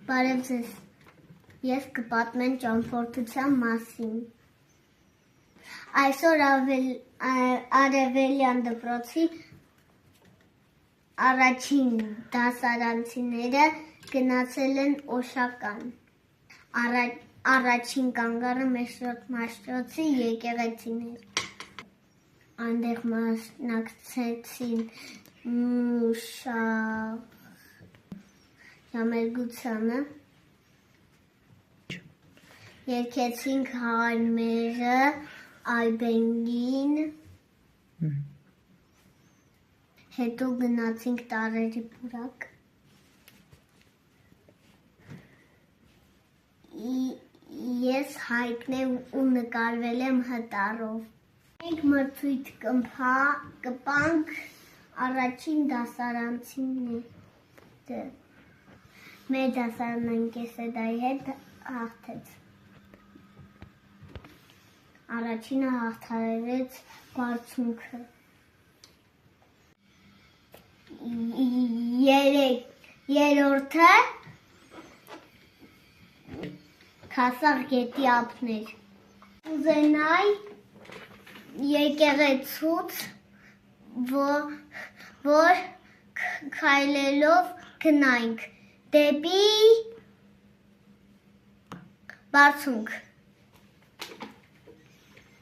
Բարև ձեզ, ես կպատմեմ ճամփորդության մասին։ Այսօր Արևելյան դպրոցի առաջին դասարանցիները գնացել են Օշական։ Առաջին կանգառը Մաշտոց Մաշտոցի եկեղեցին էր։ Այնտեղ մասնակցեցին մշակութամերգությանը, երգեցինք հայմերը, այբենգին, հետո գնացինք տարերի պուրակ։ Ես Հայկն եմ ու նկարվել եմ հտառով։ Մենք մրցույթ կպանք առաջին դասարանցիները։ Մեր դասարանն կեսեդայի հետ հաղթեց։ Առաջինը հաղթարեց բարձունքը։ Երրորդը Քասախ գետի ափներ։ Ուզենայի եկեղեցուց, որ քայլելով գնայինք դեպի բարձունք։